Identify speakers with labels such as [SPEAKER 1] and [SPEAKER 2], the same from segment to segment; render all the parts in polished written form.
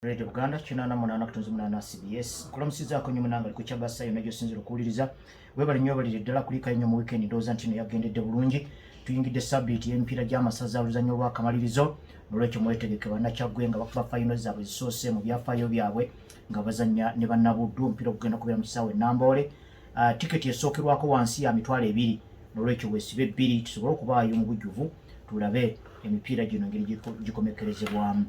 [SPEAKER 1] Radio Uganda kinana munana kutunzi munana CBS kulamusizaako nnyo munanga ku kyabasa yonna gy'osinzira okuwuliriza webali nnyo balire ddala kulika nnyo mu weekend ndowooza nti yagendedde bulungi tuyingidde sabbiiti y'emipiira gy'amasaza oluzannya olw'akamalirizo nolwekyo mwetegeke bannakyagwe nga bakuba fayino zaabwe zisoose mu byafaayo byabwe nga bazannya ne bannabuddu omupiira ogugenda kubeera mu kisaawe Namboole. Tiketi esookerwako wansi ya mitwalo 2 nolwekyo weesibe 2 tusobole okubaayo mu bujjuvu tulabe emipiira gino ngeri gikomekerezebwamu.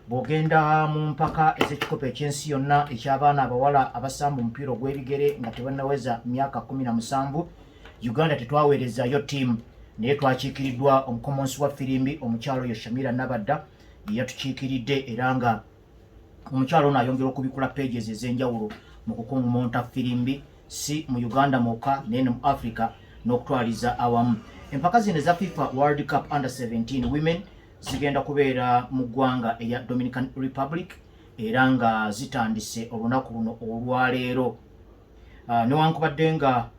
[SPEAKER 1] Bw'ogenda mu mpaka ez'ekikopo ekyensi yonna eky'abaana abawala abasamba omupiira ogw'ebigere nga tebannaweza myaka 17, Uganda tetwaweerezaayo ttiimu naye twakiikiriddwa omukomonsi wa ffirimbi omukyalo oyo Shamira Nabadda ye yatukiikiridde era nga omukyalo ono ayongera okubikula pages ez'enjawulo mu kukungumonta ffirimbi si mu Uganda mwokka naye ne mu Africa n'okutwaliza awamu. Empaka zino eza FIFA World Cup Under 17 Women zigenda kubeera mu ggwanga eya Dominican Republic era nga zitandise olunaku luno olwaleero. Newankubadde nga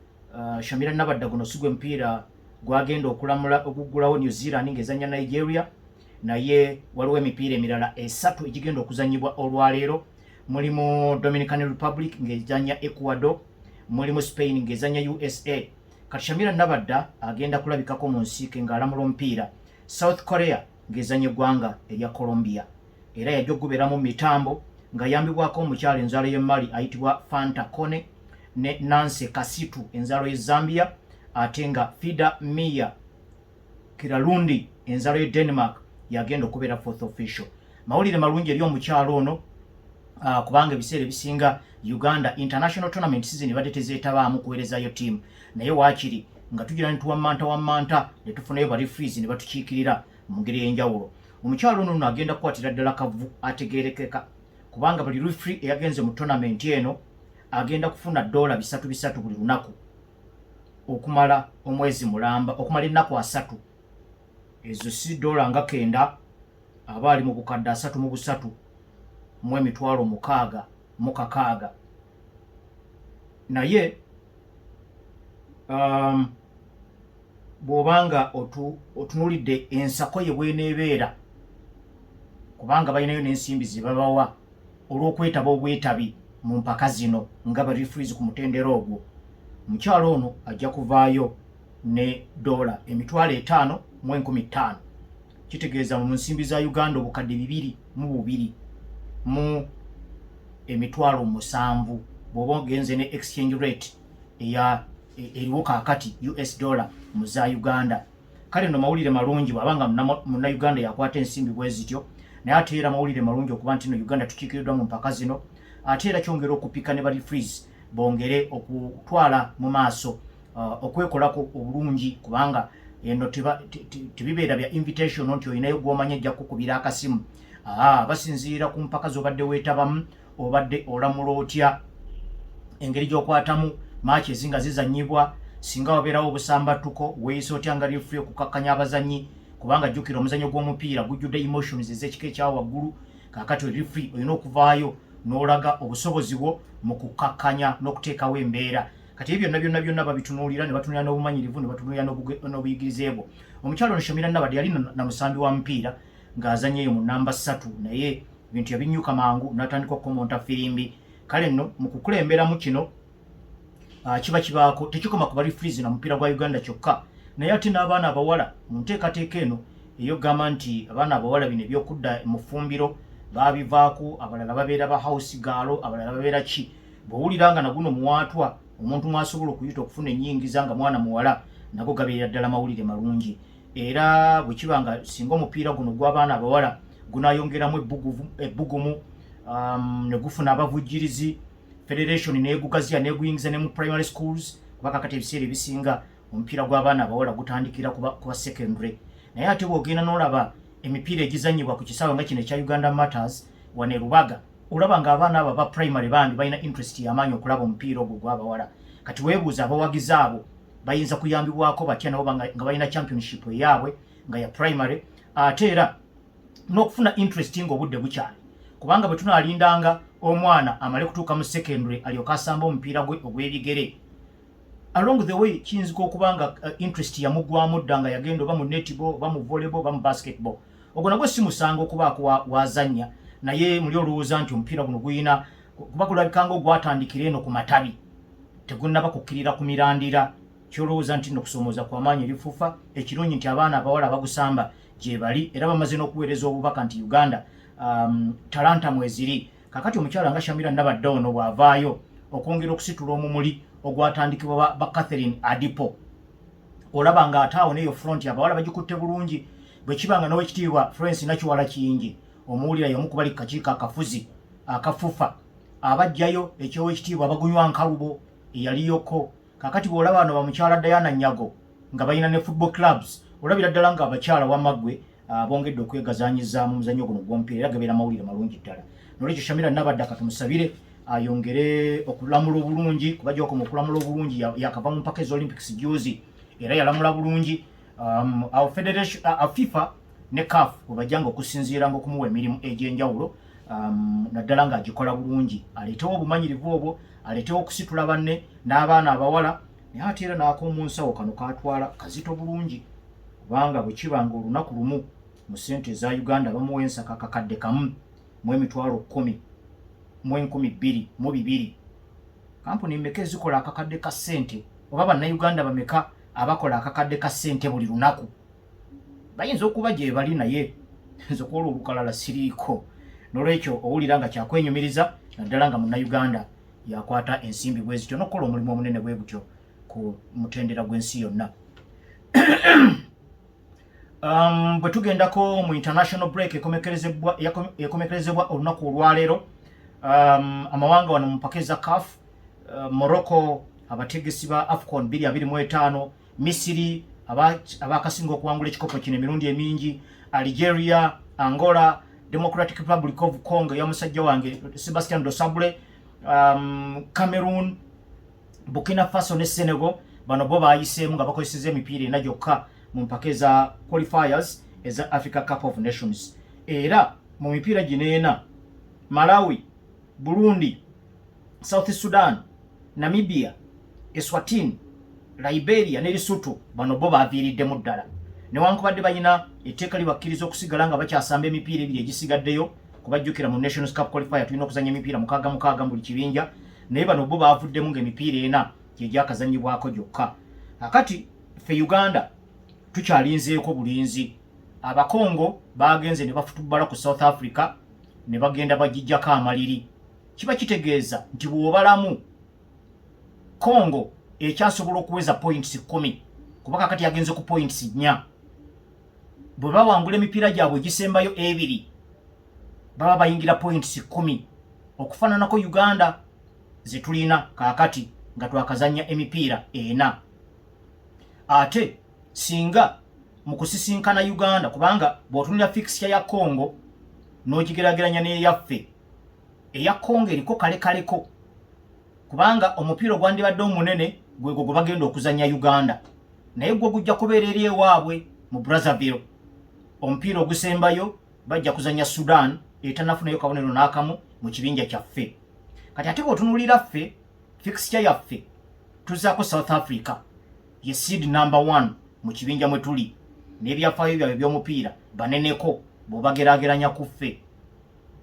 [SPEAKER 1] Shamira Nabadda guno si gwe mupiira gwagenda okulamula okuggulawo New Zealand ng'ezannya Nigeria, naye waliwo emipiira emirala 3 egigenda okuzannyibwa olwaleero. Mulimu Dominican Republic ng'ezannya Ecuador, mulimu Spain ng'ezannya USA. Kati Shamira Nabadda agenda kulabikako mu nsiike ng'alamula omupiira. South Korea ng'ezannya eggwanga erya Colombia era yajja okubeeramu mitambo ng'ayambibwako omukyalo enzaalo y'e Mali ayitibwa Fanta Kone ne Nancy Kasitu enzaalo y'e Zambia, ate nga Fida Mia Kiralundi enzaalo y'e Denmark yagenda okubeera 4th official. Mawulire malungi eri omukyalo ono kubanga ebiseera ebisinga Uganda International Tournament season badde tezeetabaamu kuweerezaayo ttiimu naye waakiri nga tugira ne tuwammanta ne tufunayo bali freeze ne batukiikirira mu ngeri y'enjawulo. Omukyalo ono agenda kukwatira ddala kavu ategeerekeka kubanga buli referee eyagenze mu tournament eno agenda kufuna $300 buli lunaku okumala omwezi mulamba, okumala ennaku 3. Ezo si dola nga 9 aba ali mu bukadde 33 mu emitwalo 6 naye bw'obanga otunulidde ensako ye bw'eneebeera kubanga balinayo n'ensimbi ze babawa olw'okwetaba obwetabi mu mpaka zino nga ba referees ku mutendera ogwo, omukyalo ono ajja kuvaayo ne dola emitwalo 5,015. Kitegeeza mu nsimbi za Uganda obukadde 202 mu emitwalo 7 bw'oba ogenze ne exchange rate eriwo kaakati US dollar mu za Uganda. Kale no mawulire malungi bwabanga munna Uganda yakwata ensimbi bwe zityo, naye ate era mawulire malungi okuba nti no Uganda tukiikiriddwa mu mpaka zino, ate era kyongera okupika ne bali freeze bongere okutwala mu maaso okwekolako obulungi kubanga eno tebibeera bya invitation nti olinayo gw'omanya ejja kukubira akasimu. Basinziira ku mpaka z'obadde weetabamu obadde olamula otya, engeri gy'okwatamu maachi ezinga zizannyibwa, singa wabeerawo obusambattuko weeyisa otya nga referee okukakkanya abazannyi kubanga jjukira omuzannyo gw'omupiira gujjudde emotions ez'ekika ekyawo waggulu. Kaakati referee olina okuvaayo n'olaga obusobozi bwo mu kukakkanya n'okuteekawo embeera. Kati ebyo byonna babitunuulira ne batunuulira n'obumanyirivu ne batunuulira n'obuyigirize bwo. Omukyalo ono Shamira Nabadda yali na musambi wa mupiira ng'azannyeyo mu namba 3 naye ebintu yabinnyuka mangu n'atandika okukomonta ffirimbi. Kale nno mu kukulemberamu kino kiba kibaako tekikoma ku bali freeze na mupiira gwa Uganda kyokka naye ate n'abaana abawala mu nteekateeka eno ey'okugamba nti abaana abawala bino ebyokudda mu ffumbiro baabivaako, abalala babeera ba house gaalo, abalala babeera ki. Bw'owulira nga naguno muwaatwa omuntu mwasobola okuyita okufuna ennyingiza nga mwana muwala nago gabeera ddala mawulire malungi. Era bwe kiba nga singa omupiira guno gw'abaana abawala gunaayongeramu ebbugumu ne gufuna abavujjirizi, Federation neegugaziya neeguyingiza ne mu primary schools kubanga kati ebiseera ebisinga omupiira gw'abaana abawala gutandikira kuba secondary. Naye ate bw'ogenda n'olaba emipiira egizannyibwa ku kisaawe nga kino ekya Uganda Matters wane Rubaga, olaba ng'abaana abo aba primary bandi balina interest y'amaanyi okulaba omupiira ogwo gw'abawala. Kati weebuuza abawagizi abo bayinza kuyambibwako batya nabo nga balina championship eyaabwe nga ya primary, ate era n'okufuna interest ng'obudde bukyali kubanga bwe tunaalindanga omwana amale kutuuka mu secondary alyoka asamba omupiira gwe ogw'ebigere along the way kiyinzika okuba nga interest yamuggwamu dda nga yagenda oba mu netball oba mu volleyball oba mu basketball. Ogwo nagwo si musango okubaako wazannya naye muli olowooza nti omupiira guno guyina kuba gulabikanga ogwatandikira eno ku matabi tegunnaba kukkirira ku mirandira kyolowooza nti nno kusomooza kwamaanyi erifuufa ekirungi nti abaana abawala abagusamba gye bali era bamaze n'okuweereza obubaka nti Uganda talanta mweziri kakati omukyala nga Shamira Nabadda ono bw'avaayo okwongera okusitula omumuli ogwatandikibwa ba Catherine Adipo olaba nga ate awo neyo front abawala bagikutte bulungi bwe kibanga n'owekitiibwa Florence Nakiwala Kiyingi omuwulira y'omu ku bali kakiiko akafuzi akafufa abajjayo ekyowekitiibwa bagunywa nkalubo eyaliyoko kakati bw'olaba bano bamukyala Diana Nyago nga balina ne football clubs olabira ddala nga abakyala wamaggwe bongedde okwegazanyizaamu muzannyo guno gw'omupiira era gabeera mawulire malungi ddala nolwekyo Shamira Nabadda katusabire ayongere okulamula obulungi kuba gy'okoma okulamula obulungi yakava mu mpaka ez'Olympics juzi era yalamula bulungi FIFA ne CAF webajjanga okusinziiranga okumuwa emirimu egy'enjawulo naddala ng'agikola bulungi aleetewo obumanyirivu obwo aleetewo okusitula banne n'abaana abawala naye ate era n'ak'omunsawo kano katwala kazito bulungi kubanga bwe kibanga olunaku lumu mu ssente eza Uganda bamuwa ensaka kakadde kamu mu emitwalo 10 mu 12,200 kampuni mmeka ezikola akakadde ka ssente oba bannayuganda bameka abakola akakadde ka ssente buli lunaku bayinza okuba gye bali naye nze okwola olukalala siriiko nolwekyo owulira nga kyakwenyumiriza naddala nga munnayuganda yakwata ensimbi bwe zityo n'okukola omulimu omunene bwe butyo ku mutendera gw'ensi yonna bwe tugendako mu international break ekomekerezebwa olunaku olwaleero amawanga wano mu mpaka eza CAF Morocco abategesi ba AFCON 2025 Misiri abakasinga okuwangula ekikopo kino emirundi emingi Algeria Angola Democratic Republic of Congo ya musajja wange Sebastian Dosable Cameroon Burkina Faso ne Senegal bano bo bayiseemu nga bakozeseza emipiira ena gyokka mu mpaka eza qualifiers eza Africa Cup of Nations era mu mipiira gino ena Malawi Burundi South Sudan Namibia Eswatini Liberia ne Lesotho bano bo baviiriddemu ddala newankubadde balina etteeka libakkiriza okusigala nga bakyasamba emipiira ebiri egisigaddeyo kubajjukira mu Nations Cup qualifier tulina okuzanya emipiira mukaaga mu buli kibinja naye bano bo baavuddemu ng'emipiira ena gyegyakazanyibwako gyokka akati ffe Uganda tukyalinzeeko bulinzi abakongo bagenze ne bafutubala ku South Africa ne bagenda bagijjako amaliri kiba kitegeeza nti bw'obalamu Congo ekyasobola okuweza points 10 kuba kakati yagenze ku points 4 bwe bawangula emipiira gyabwe gisembayo ebiri baba bayingira points 10 okufaananako Uganda ze tulina kaakati nga twakazanya emipiira ena ate singa mu kusisinkana Uganda kubanga bw'otunira fixture ya Congo n'ogigeraageranya n'eyaffe eya Congo eriko kalekaleko kubanga omupiira ogwandibadde omunene gwe bagenda okuzanya Uganda naye gwe gujja kubeera eri ewaabwe mu Brazzaville omupiira ogusembayo bajja kuzanya Sudan etanafunayo kabonero n'akamu mu kibinja kyaffe kati ate bw'otunuulira ffe fixture yaffe tuzaako South Africa ye seed number 1 mu kibinja mwe tuli n'ebyafaayo byabwe by'omupiira baneneko bw'obageraageranya ku ffe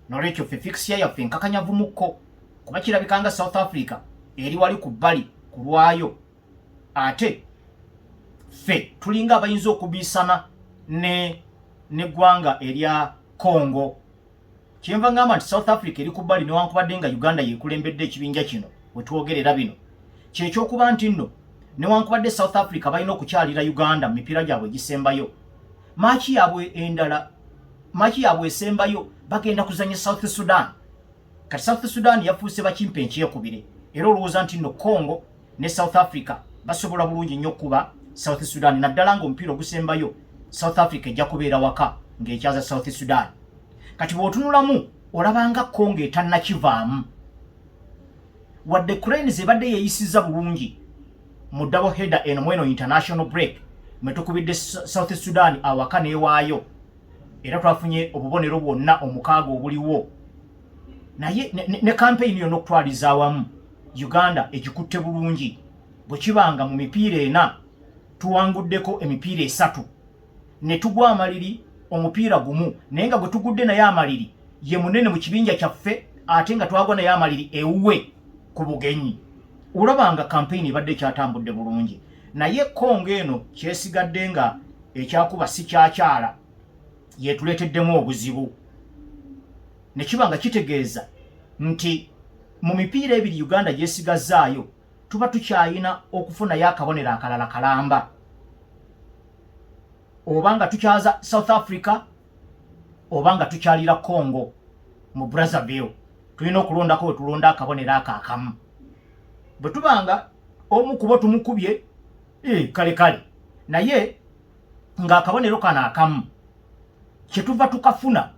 [SPEAKER 1] nolwekyo ffe fixture yaffe nkakanyavumukko kuba kirabikanga South Africa eri wali ku bbali ku lwayo ate ffe tulinga abayinza okubiisana n'eggwanga erya Congo kyenva ngamba nti South Africa eri ku bbali newankubadde nga Uganda yeekulembedde ekibinja kino we twogerera bino kyekyokuba nti nno newankubadde South Africa balina okukyalira Uganda mu mipiira gyabwe gisembayo maaki yaabwe esembayo bagenda kuzanya South Sudan kati South Sudan yafuuse bakimpe enkyekubire era olowooza nti nno Congo ne South Africa basobola bulungi nnyo okuba South Sudan naddala nga omupiira ogusembayo South Africa ejja kubeera waka ng'ekyaza South Sudan kati bw'otunulamu olabanga Congo etannakivaamu wadde Cranes ebadde yeeyisiza bulungi mu double header eno mweno international break mwetukubidde South Sudan awaka n'ewaayo era twafunye obubonero bwonna omukaaga obuliwo naye ne campaign yonna okutwaliza awamu Uganda egikutte bulungi bwe kibanga mu mipiira ena tuwanguddeko emipiira 3 ne tugwa amaliri omupiira gumu naye nga bwe tugudde naye amaliri ye munene mu kibinja kyaffe ate nga twagwa naye amaliri ewuwe ku bugenyi. Olabanga campaign ibadde kyatambudde bulungi, naye Kongo eno kyesigadde nga ekyakuba si kyakyala yetuleeteddemu obuzibu. Ne kiba nga kitegeeza nti mu mipiira ebiri Uganda gyesigazzaayo tuba tukyayina okufunayo akabonero akalala kalamba. Obanga tukyaza South Africa obanga tukyalira Congo mu Brazzaville tulina okulondako wetulonda akabonero akaakamu. Bwe tubanga omu kubo tumukubye kale naye nga akabonero kano akamu kyetuva tukafuna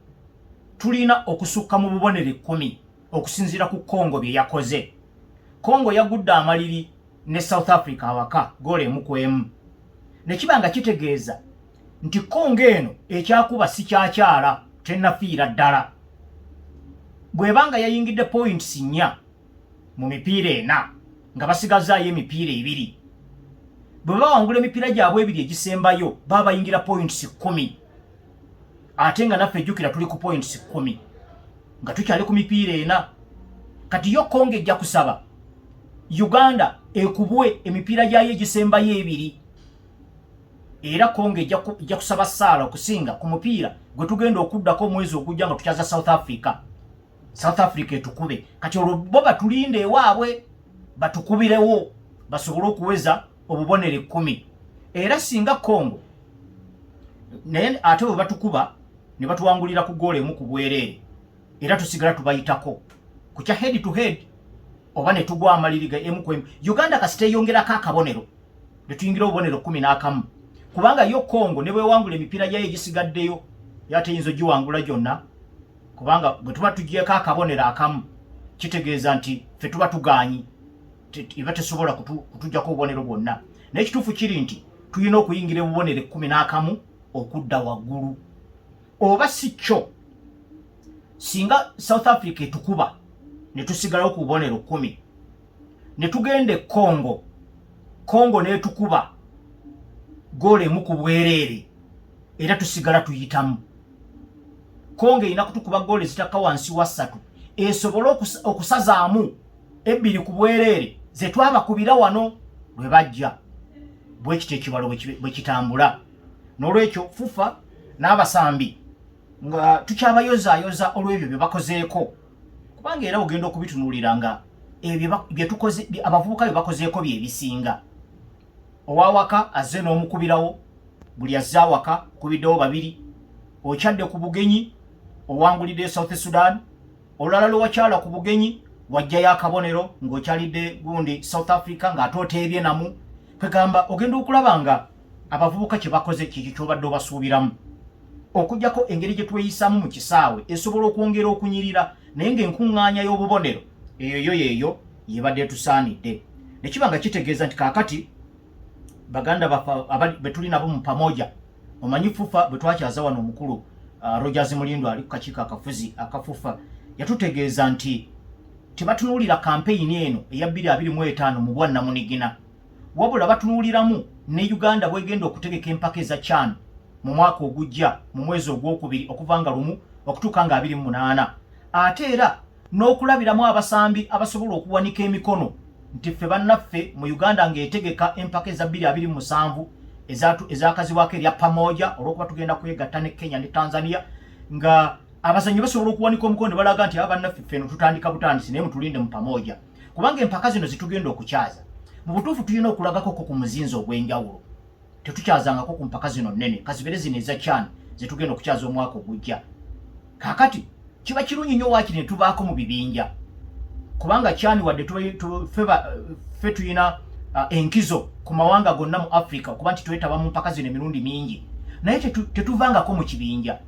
[SPEAKER 1] tulina okusukka mu bubonero 10 okusinziira ku Congo bye yakoze. Congo yagudde amaliri ne South Africa awaka gole emukwemu. Ne kibanga kitegeeza nti Congo eno ekyakuba si kyakyala tennafiira ddala. Bwebanga yayingidde points 4 mu mipiira 4 nga basigazaayo emipiira 2, bwe bawangula emipiira gyabwe 2 egisembayo baba bayingira points 10, ate nga naffe ejjukira tuli ku points 10 nga tukyali ku mipiira 4. Kati yo Congo ejja kusaba Uganda ekubwe emipiira gyayo egisembayo 2, era Congo ejja kusaba Sala okusinga ku mupiira gwe tugenda okuddako omwezi ogujja nga tukyaza South Africa etukube. Kati olwo bo batulinde ewaabwe batukubirewo basobole okuweza obubonero 10. Era singa Congo naye ate bwe batukuba ne batuwangulira ku goal emu ku bwereere, era tusigala tubayitako ku kya head to head oba ne tugwa amaliri ga M. Uganda kasite yongerako akabonero ne tuyingira obubonero 11, kubanga yo Congo ne bwewangula emipiira gyayo egisigaddeyo yateyinza giwangula gyonna, kubanga bwe tuba tugyeko akabonero akamu kitegeeza nti ffe tuba tuganyi iba tesobola kutujjako obubonero bwonna. Naye ekituufu kiri nti tulina okuyingira obubonero 11 okudda waggulu. Oba si kyo singa South Africa etukuba ne tusigalawo ku bubonero 10 ne tugende Congo netukuba goal emu ku bwereere era tusigala tuyitamu. Congo erina kutukuba goal ezitaka wansi wa 3 esobola okusazaamu 2 ku bwereere ze twabakubira wano lwe bajja. Bwe kiti ekibalo bwe kitambula. N'olwekyo FUFA n'abasambi nga tukyabayozaayoza olw'ebyo bye bakozeeko, kubanga era ogenda okubitunuulira nga bye tukoze abavubuka bye bakozeeko bye bisinga. Owawaka azze n'omukubirawo, buli azze awaka kubiddewo 2, okyadde ku bugenyi owangulidde South Sudan, olulala lwakyala ku bugenyi wajjayo akabonero ng'okyalidde gundi South Africa ng'ate oteebye namu. Kwegamba ogenda okulaba nga abavubuka kye bakoze kiki kyobadde obasuubiramu. Okujjako engeri gye tweyisaamu mu kisaawe esobola okwongera okunyirira, naye ng'enkuŋŋaanya y'obubonero eyo yebadde etusaanidde. Ne kiba nga kitegeeza nti kaakati baganda be tuli nabo mu pamoja, omanyi FUFA bwe twakyaza wano omukulu Rogers Mulindo ali ku kakiiko akafuzi aka FUFA yatutegeeza nti tebatunuulira kampeyini eno eya 2025 mu bwannamunigina, wabula batunuuliramu ne Uganda bwegenda okutegeka empaka eza CHAN mu mwaka ogujja mu mwezi ogwokubiri okuva nga 1 okutuuka nga 28, ate era n'okulabiramu abasambi abasobola okuwanika emikono nti ffe bannaffe mu Uganda ng'etegeka empaka eza 2027 ezakazibwako erya pamoja olw'okuba tugenda kwegatta ne Kenya ne Tanzania, nga abazanyi basobola okuwanika omukono ne balaga nti abannaffe ffeno tutandika butandisi naye mutulinde mu pamoja, kubanga empaka zino zitugenda okukyaza mu butuufu tulina okulagako ku muzinzi ogw'enjawulo. Tetukyazangako ku mpaka zino nnene kazibere zino eza CHAN zetugenda okukyaza omwaka ogujja. Kaakati kiba kirungi nnyo waakiri ne tubaako mu bibinja, kubanga CHAN wadde ffe tulina enkizo ku mawanga gonna mu Africa okuba nti twetaba mu mpaka zino emirundi mingi, naye tetuvangako mu kibinja.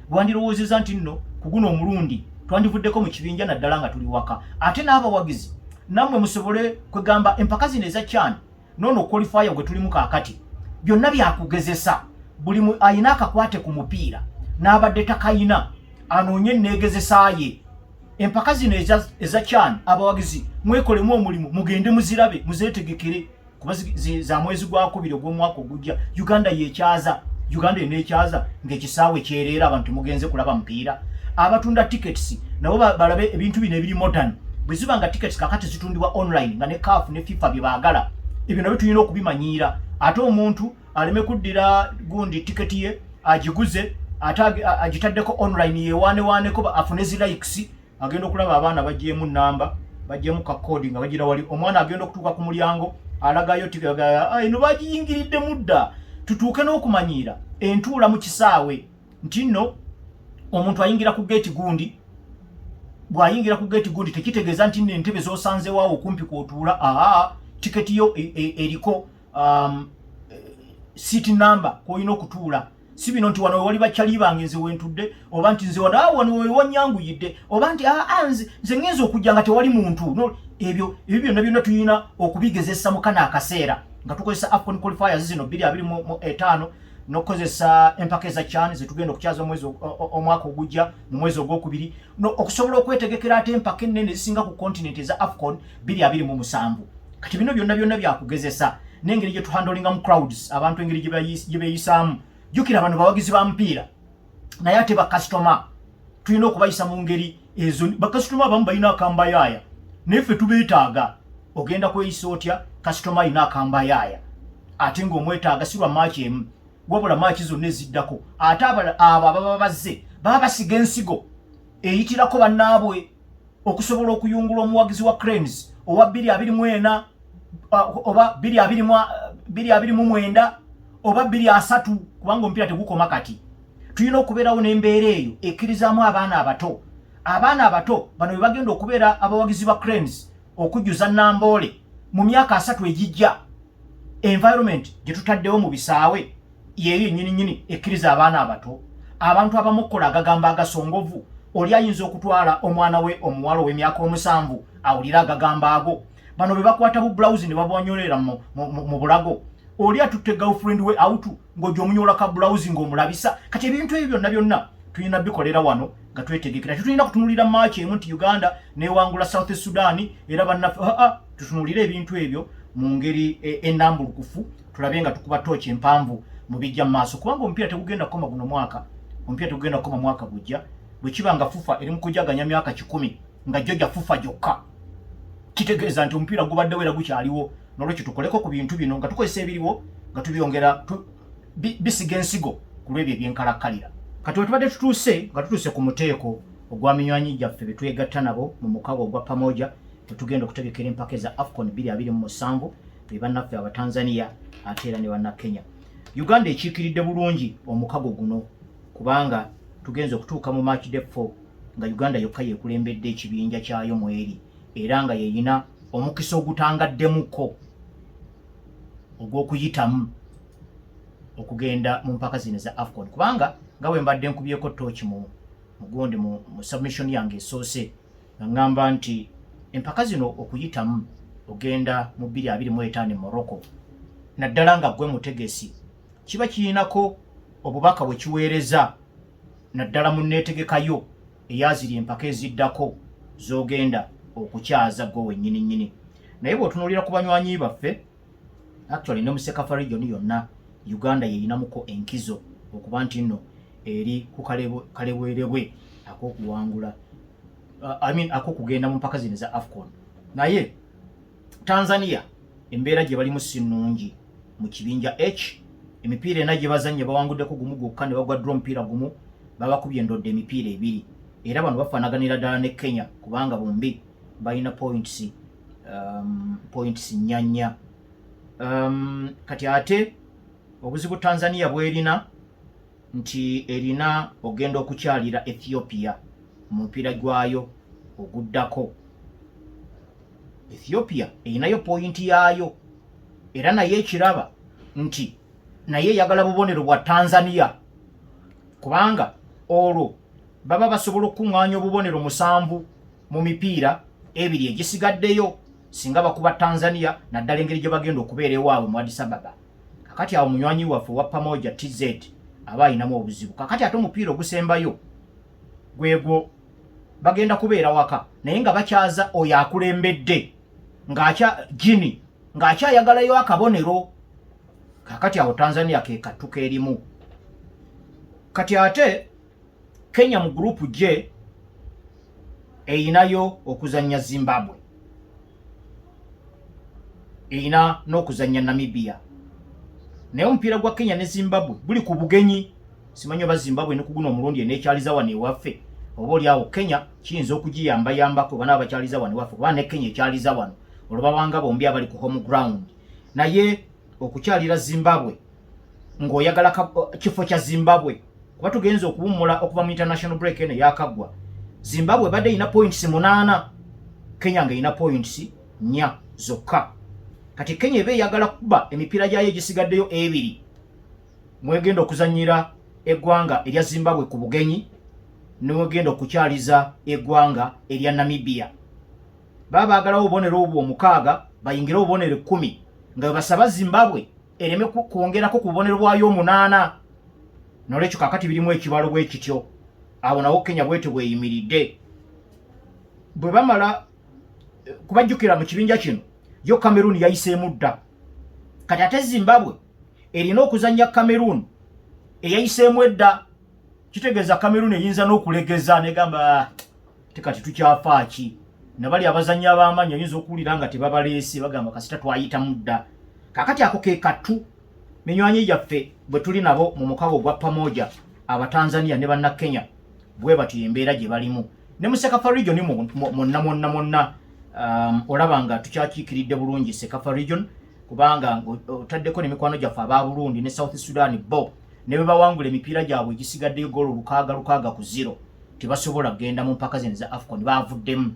[SPEAKER 1] Bwandirowoozeza nti nno ku guno omulundi twandivuddeko mu kibinja naddala nga tuli waka, ate n'abawagizi nammwe musobole kwegamba empaka zino eza CHAN noono qualifier gwe tulimu kaakati byonna byakugezesa. Buli ayina akakwate ku mupiira n'abadde takayina anoonye enneegezesa ye. Empaka zino eza CHAN abawagizi mwekolemu omulimu, mugende muzirabe muzeetegekere kuba za mwezi gwa 2 ogw'omwaka ogujja. Uganda yeekyaza, Uganda eneekyaza ng'ekisaawe kyereera abantu mugenze kulaba mupiira. abatunda tickets nabo balabe ebintu bino ebiri modern bweziba nga tickets kakati zitundibwa online nga ne CAF ne FIFA bibagala ebyo nabyo tulina okubimanyiira ate omuntu aleme kuddira gundi ticket ye agiguze agitaddeko online yewanewaneko afune zi likes agenda okulaba abaana bagyemu namba bagyemu ka code nga bagira wali omwana agenda okutuuka ku mulyango alagayo tigaga ino bagiyingiridde mudda tutuuke n'okumanyiira entuula mu kisaawe nti nno omuntu ayingira ku gate gundi bw'ayingira ku gate gundi tekitegeeza nti nno entebe z'osanzewaawo okumpi kw'otuula tiketi yo eriko seat number kw'olina okutuula si bino nti wano wali bakyali bange nze wentudde oba nti nze wano wanyanguyidde oba nti nze ngenza okujja nga tewali muntu ebyo byonna tulina okubigezesa mu kana akaseera nga tukozesa AFCON qualifiers zino 2025 n'okukozesa empaka eza CHAN zetugenda okukyaza omwaka ogujja mu mwezi ogwokubiri okusobola okwetegekera ate empaka ennene zisinga ku continent eza AFCON 2027 kati bino byonna byakugezesa n'engeri gye tuhandolinga mu crowds abantu engeri gye beeyisaamu jukira bano bawagizi ba mpiira naye ate bakasitoma tulina okubayisa mu ngeri ezo bakasitoma abamu balina akambayaaya neffe tubeetaaga ogenda kweyisa otya kasitoma alina akambayaaya ate ng'omwetaaga si lwa maaki emu wabula maaki zonna eziddako ate abo ababa bazze baba basiga ensigo eyitirako bannaabwe okusobola okuyungula omuwagizi wa cranes owa 224 oba 229 oba 23 kubanga omupiira tegukoma kati tulina okubeerawo n'embeera eyo ekkirizaamu abaana abato bano bwe bagenda okubeera abawagizi ba cranes okujjuza Namboole mu myaka 3 egijja environment gye tutaddewo mu bisaawe yeeyo nnyini ekkiriza abaana abato abantu abamu okukola agagamba agasongovu oli ayinza okutwala omwana we omuwala ow'emyaka 7 awulira agagamba ago bano bwe bakwata bu blouse ne babwanyolera mu bulago oli atutte girlfriend we autu ng'ojja omunyola ka blouse ng'omulabisa kati ebintu ebyo byonna tulina bikolera wano nga twetegekera tetulina kutunulira maaki emu nti Uganda newangula South Sudan era bannaffe tutunulire ebintu ebyo mu ngeri ennambulukufu tulabe nga tukuba tooki empanvu mu bijja mu maaso kubanga omupiira tegugenda kukoma guno mwaka omupiira tegugenda kukoma mwaka gujja bwe kiba nga fufa eri mu kujaganya myaka 10 nga jjo gya fufa gyokka kitegeeza nti omupiira gubaddewo era gukyaliwo nolwekyo tukoleko ku bintu bino nga tukozesa ebiriwo nga tubyongera bisiga ensigo ku lwebyo ebyenkalakkalira kati wetubadde tutuuse ku muteeko ogwa minywanyi gyaffe betwegatta nabo mu mukago ogwa pamoja tetugenda okutegekera empaka eza AFCON 2027 be bannaffe abatanzania ate era ne bannakenya Uganda ekiikiridde bulungi omukago guno kubanga tugenze okutuuka mu match day 4 nga Uganda yokka yeekulembedde ekibinja kyayo mweri era nga yeyina omukisa ogutangaddemuko ogw'okuyitamu okugenda mu mpaka zino za AFCON kubanga nga bwe mbadde nkubyeko tooki mu submission yange esoose nga ngamba nti empaka zino okuyitamu ogenda mu 2025 Morocco naddala nga gwe mutegesi kiba kirinako obubaka bwe kiweereza naddala mu nneetegekayo eyaziri empaka eziddako z'ogenda okukyaza gwe wennyini naye bw'otunuulira ku banywanyi baffe actually ne mu Sekafa region yonna Uganda yeyinamuko enkizo okuba nti nno eri ku kalebwerebwe ak'okuwangula ak'okugenda mu mpaka zino za AFCON naye Tanzania embeera gye balimu si nnungi mu kibinja H emipiira ena gye bazannye bawanguddeko gumu gwokka ne bagwa draw omupiira gumu babakubye endodde emipiira 2 era bano bafaanaganira ddala ne Kenya kubanga bombi balina points 4 kati ate obuzibu Tanzania bwerina nti erina ogenda okukyalira Ethiopia mu mupiira gwayo oguddako Ethiopia erinayo point yaayo era naye ekiraba nti naye yagala bubonero bwa Tanzania kubanga olwo baba basobola okuŋŋaanya obubonero 7 mu mipiira 2 egisigaddeyo singa bakuba Tanzania naddala engeri gye bagenda okubeera ewaabwe mu Addis Ababa kakati awo munywanyi waffe wa pamoja TZ aba ayinamu obuzibu kakati ate omupiira ogusembayo gwegwo bagenda kubeera waka naye nga bakyaza oyo akulembedde Gini ng'akyayagalayo akabonero kakati awo Tanzania ke kattuka erimu kati ate Kenya mu group J eyinayo okuzanya Zimbabwe, eyina n'okuzanya Namibia. Naye omupiira gwa Kenya ne Zimbabwe buli ku bugenyi. Simanyi oba Zimbabwe ne kuguno omulundi eneekyaliza wano ewaffe, oba oliawo Kenya kiyinza okugiyambayambako bana abakyaliza wano ewaffe, kuba ne Kenya ekyaliza wano olubabanga bombi abali ku home ground. Naye okukyalira Zimbabwe ng'oyagala kifo kya Zimbabwe, kuba tugenza okuwummula okuva mu international break eno eyakaggwa. Zimbabwe badde ina points 8, Kenya nga ina points 4 zokka. Kati Kenya ebe yagala kuba emipiira gyayo egisigaddeyo 2, mwegenda okuzanyira eggwanga erya Zimbabwe ku bugenyi, mwegenda okukyaliza eggwanga erya Namibia. Baba bagalawo obubonero obwo 6 bayingire obubonero 10 nga basaba Zimbabwe ereme kwongerako ku bubonero bwayo 8. Nolwekyo kakati birimu ekibalo bwe kityo. Awo nawo Kenya bwete bweyimiridde. Bwe bamala kubajjukira mu kibinja kino, yo Cameroon yayiseemu dda. Kati ate Zimbabwe erina okuzanya Cameroon eyayiseemu edda. Kitegeeza Cameroon eyinza n'okulegeza negamba tekati tukyafaaki. Nabali abazanya ab'amaanyi oyinza okuwulira nga tebabaleese bagamba kasita twayita mudda. Kakati ako ke kattu minywanyi gyaffe bwe tuli nabo mu mukago gwa pamoja Abatanzania ne banna Kenya bwe batyo embeera gye balimu. Ne mu Sekafa region monna olaba nga tukyakiikiridde bulungi Sekafa region, kubanga otaddeko n'emikwano gyaffe aba Burundi ne South Sudan bo ne bwe bawangula emipiira gyabwe gisigaddeyo goolo 6-0 tebasobola kugenda mu mpaka zino za AFCON baavuddemu.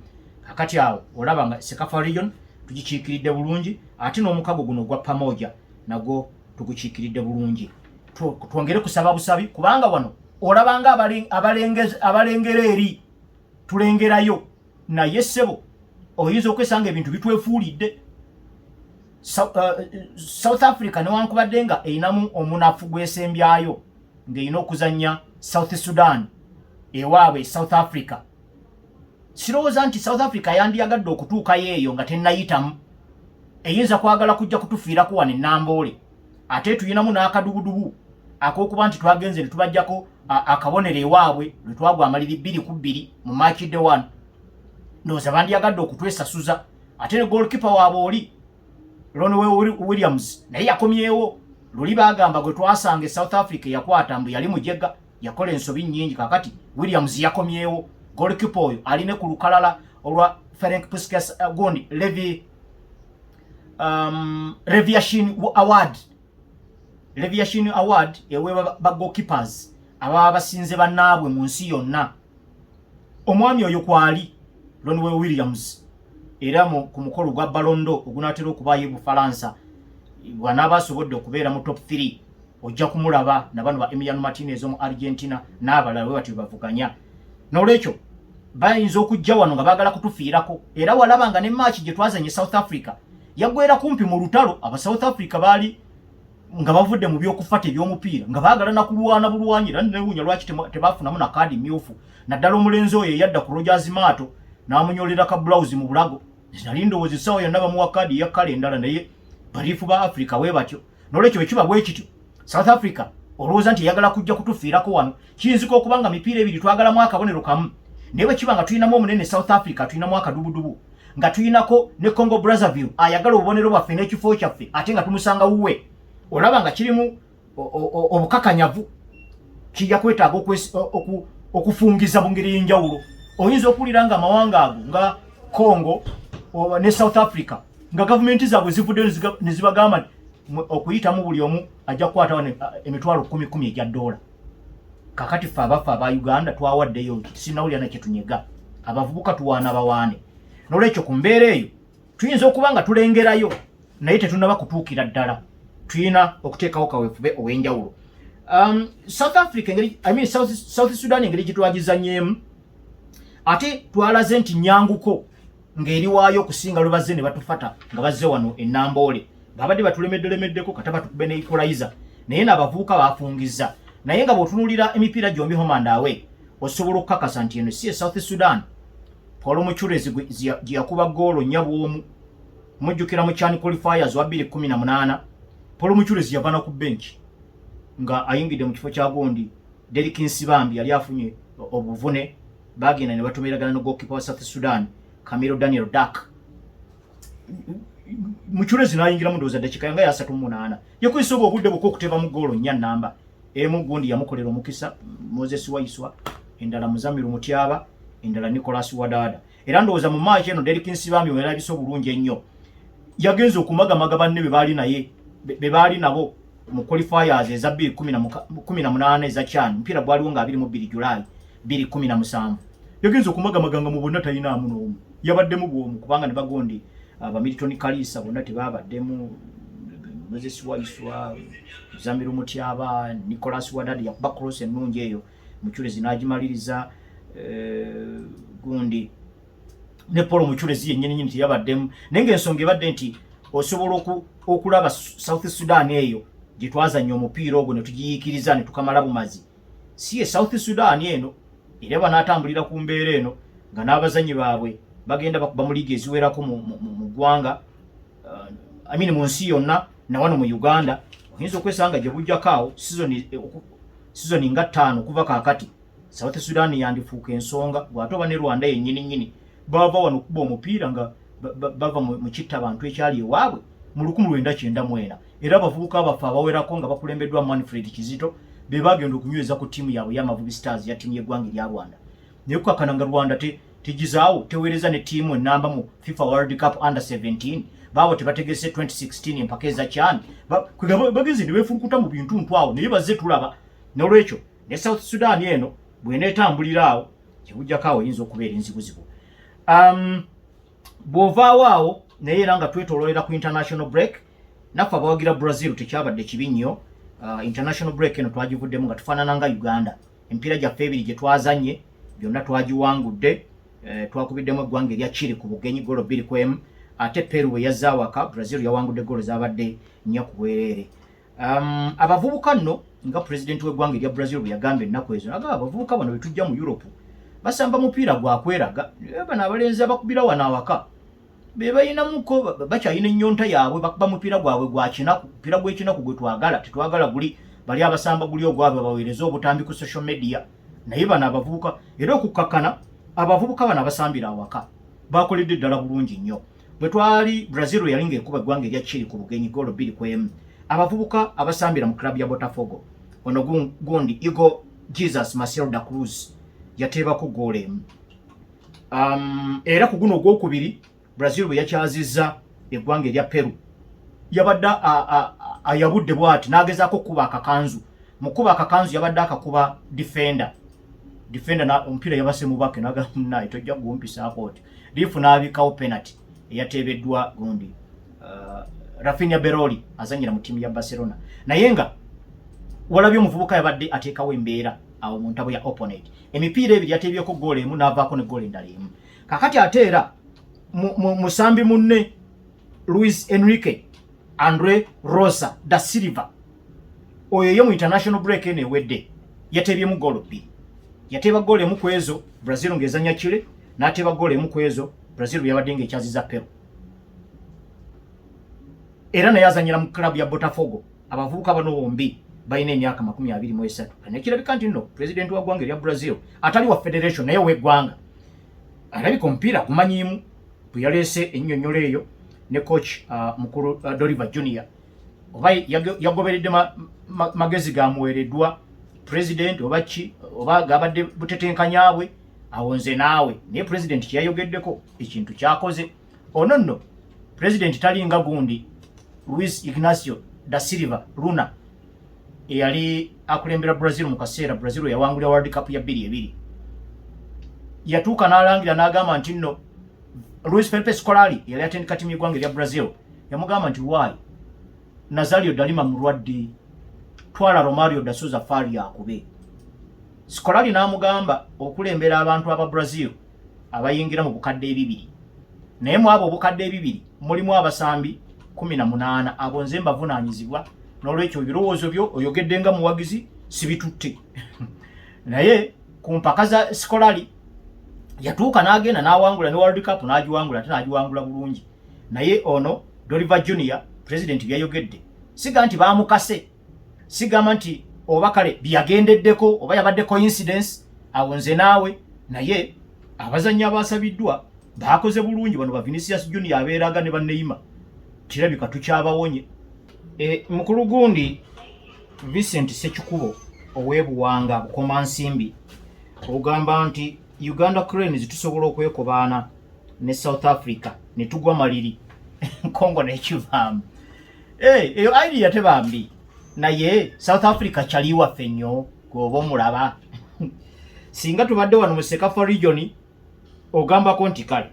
[SPEAKER 1] Kakati awo olaba nga Sekafa region tugikiikiridde bulungi, ate n'omukago guno gwa pamoja nagwo tugukiikiridde bulungi. Twongere kusaba busabi kubanga wano olabanga abalengera eri tulengerayo, naye ssebo oyinza okwesanga ebintu bitwefuulidde. South Africa newankubadde nga eyinamu omunafu gwesembyayo ng'erina okuzanya South Sudan ewaabwe South Africa. Sirowooza nti South Africa yandiyagadde okutuukayo eyo nga tennayitamu, eyinza kwagala kujja kutufiirako wano Namboole. Ate tuyinamu n'akadubudubu ak'okuba nti twagenze ne tubajjako akabonero ewaabwe lwe twagwa amaliri 2-2 mu March Day 1. Ndowooza bandiyagadde okutwesasuza. Ate ne goalkeeper waabwe oli Ronnie Williams naye yakomyewo. Luli bagamba gwe twasanga South Africa yakwata mbu yali mujega, yakola ensobi nnyingi. Kakati Williams yakomyewo. Goalkeeper oyo aline ku lukalala olwa Ferenc Puskas Gondi Leviation Award ewe ba goalkeepers ababa basinze bannaabwe mu nsi yonna. Omwami oyo kwali Ronnie Williams era ku mukolo gwa Ballon d'Or ogunaatera okubaayo mu Faransa. Bw'anaaba asobodde okubeera mu top 3 ojja kumulaba na bano ba Emiliano Martinez mu Argentina n'abalala bwe batyo bavuganya. N'olwekyo bayinza okujja wano nga baagala kutufiirako. Era walaba nga ne match gye twazanye South Africa yaggwera kumpi mu lutalo. Aba South Africa baali nga bavudde mu by'okufata eby'omupiira nga baagala na kulwana bulwanyi era newuunya lwaki tebaafunamu na kaadi mmyufu. Naddala omulenzi oyo yadda ku Rogers Maato n'amunyolera ka blouse mu bulago. Nali ndowooza essaawa yonna bamuwa kaadi ya kkala endala, naye baliifu ba Africa bwe batyo. N'olwekyo bwe kiba bwe kityo South Africa olowooza nti eyagala kujja kutufiirako wano. Kiyinzika okuba nga mipiira ebiri twagalamu akabonero kamu, naye bwe kiba nga tulinamu omunene South Africa tulinamu akadubudubu, nga tulinako ne Congo Brazzaville ayagala obubonero bwaffe n'ekifo kyaffe ate nga tumusanga wuwe, olaba nga kirimu obukakanyavu kijja kwetaaga okufungiza mu ngeri y'enjawulo. Oyinza okuwulira nga amawanga ago nga Congo ne South Africa nga gavumenti zaabwe zivudde ne zibagamba okuyitamu buli omu ajja kukwata emitwalo 10,000 egya $. Kakati ffe abaffe aba Uganda twawaddeyo sinawulira na kyetunyega, abavubuka tuwaana bawaane. N'olwekyo ku mbeera eyo tuyinza okuba nga tulengerayo naye tetunaba kutuukira ddala. Tuyina okuteekawo kaweefube ow'enjawulo. South Africa South Sudan engeri gye twagizanyeemu ate twalaze nti nyanguko ng'eri waayo okusinga lwe bazze ne batufata nga bazze wano e Namboole. Babadde batulemedderemeddeko kataba tukube ne equalizer, naye n'abavubuka baafungiza. Naye nga bw'otunuulira emipiira gyombi home and away osobola okukakasa nti eno si South Sudan. Paul Muchurezi gye yakuba goolo 4-1 mujjukira mu CHAN qualifiers wa 2018. Paul Muchurezi yavana ku bench nga ayingidde mu kifo kya Gondi. Derrick Nsibambi yali afunye obuvune bagenda ne batumiragana no goalkeeper wa South Sudan Camilo Daniel Dak muchulezi nayingira mu ndoza dakika yanga ya 38 yakwisoba obudde bwo kuteba mu goalo nya namba emu gundi yamukolera omukisa Moses Waiswa endala Muzamiru Mutyaba endala Nicholas Wadada era ndoza mu match eno Derek Nsibambi wera biso bulungi ennyo yagenze okumagamaga banne be bali nabo mu qualifiers eza 2018 za CHAN mpira bwaliwo nga 22 July 2017 yagenze okumagamaga mu bonna tayina amuno yabaddemu bwomu kubanga ne bagondi Milton Kalisa bonna tebabaddemu Moses Waiswa Zamiru Mutyaba Nicholas Wadada yakuba cross ennungi eyo muchulezi nagimaliriza gundi ne Paul muchulezi yennyini tiyabaddemu nenge ensonga ebadde nti osobola okulaba South Sudan eyo gitwazanya omupiira ogwo ne tugiyiikiriza ne tukamala bumazi si South Sudan eno era natambulira ku mbeera eno nga n'abazanyi baabwe bagenda bakuba mu liigi eziwerako mu ggwanga mu nsi yonna na wano mu Uganda oyinza okwesanga gye bujjakaawo sizoni nga 5 kuva kaakati South Sudan yandifuuka ensonga bw'ate oba ne Rwanda yennyini bava wano kuba omupiira nga bava mu kitta abantu ekyali ewaabwe mu 1994 era abavubuka abafa abawerako nga bakulembeddwa Manfred Kizito be bagenda okunyweza ku ttiimu yaabwe y'Amavubi Stars ya ttiimu y'eggwanga erya Rwanda naye kukakana nga Rwanda tegizaawo teweereza ne ttiimu ennamba mu FIFA World Cup Under 17 baabo tebategese 2016 empaka eza CHAN bagezi ne beefulukuta mu bintu ntwawo naye bazze tulaba n'olwekyo ne South Sudan eno bw'eneetambulira awo kyebujjakaawo oyinza okubeera enzibuzibu bw'ovaawo awo naye era nga twetoololera ku international break naffe abawagira Brazil tekyabadde kibi nnyo international break eno twagivuddemu nga tufaanana nga Uganda emipiira gyaffe ebiri gye twazanye byonna twagiwangudde twakubiddemu eggwanga erya Chile ku bugenyi golo 2-1 ate Peru we yazza awaka Brazil yawangudde golo zabadde nnya ku bwereere abavubuka nno nga president w'eggwanga erya Brazil bwe yagamba ennaku ezo agamba abavubuka bano betujja mu Europe basamba mupiira gwakweraga bano abalenzi abakubira wano awaka be bayinamuko bakyayina ennyonta yaabwe bakuba mupiira gwabwe gwakinaku mupiira gw'ekinaku gwe twagala tetwagala guli bali abasamba guli ogwabwe baweereza obutambi ku social media naye bano abavubuka era okukkakana abavubuka bano abasambira awaka bakoledde ddala bulungi nnyo bwe twali Brazil yalinga ekuba eggwanga erya Chile ku bugenyi golo 2-1 abavubuka abasambira mu club ya Botafogo ono gundi Igor Jesus Marcelo da Cruz yateebako goolo emu era ku guno ogwokubiri Brazil bwe yakyazizza eggwanga erya Peru yabadde ayabudde bw'ati n'agezaako kuba akakanzu mu kuba akakanzu yabadde akakuba defender na omupiira yabase mubake naye tojja gumpisaako oti lifu n'abikawo penalty eyateebeddwa gundi Rafinha Beroli azanyira mu ttiimu ya Barcelona naye nga walabye omuvubuka yabadde ateekawo embeera awo mu ntabo ya opponent emipiira ebiri yateebyeko goolo emu n'avaako ne goolo endala emu kakati ate era musambi munne Luis Enrique Andre Rosa da Silva oyo ye mu international break eno ewedde yateebyemu goolo 2 yateeba goolo emu ku ezo Brazil ng'ezanya Chile n'ateeba goolo emu ku ezo Brazil yabadde ng'ekyaziza Peru era naye azanyira mu club ya Botafogo abavubuka bano bombi balina emyaka 23 nekirabika nti nno president wa ggwanga erya Brazil atali wa federation naye w'eggwanga alabika omupiira gumanyiimu bwe yaleese ennyonnyola eyo ne coach mukulu Doriva Junior oba yagoberedde magezi gamuweereddwa president oba ki oba gabadde butetenkanyabwe awo nze naawe naye president kyeyayogeddeko ekintu kyakoze ono nno president talinga gundi Luis Ignacio da Silva Luna eyali akulembera Brazil mu kaseera Brazil yawangulira World Cup ya 2002 yatuuka n'alangira n'agamba nti nno Luis Felipe Scolari yali atendeka ttiimu y'eggwanga erya Brazil yamugamba nti waayi Nazario Dalima mulwadde twala Romario da Souza Faria akube Scolari n'amugamba okulembera abantu aba Brazil abayingira mu bukadde ebibiri naye mu abo obukadde ebibiri mulimu abasambi 18 abo nze mbavunaanyizibwa n'olwekyo ebirowoozo byo oyogedde nga muwagizi sibitutte naye ku mpaka za Scolari yatuuka n'agenda n'awangula ne World Cup n'agiwangula ate n'agiwangula bulungi naye ono Doriva Junior president byayogedde siga nti baamukase sigamba nti oba kale byagendeddeko oba yabadde coincidence awo nze naawe naye abazannyi abasabiddwa bakoze bulungi bano ba Vinicius Junior abeeraga ne banneeyima kirabika tukyabawonye. Mukulu gundi Vincent Sekikubo ow'ebuwanga Bukomansimbi ogamba nti Uganda Cranes tusobola okwekobaana ne South Africa ne tugwa maliri Kongo n'ekivaamu. Eyo idea tebambi naye South Africa kyaliwa ffennyo gwoba omulaba singa tubadde wano mu Sekafa region ogambako nti kale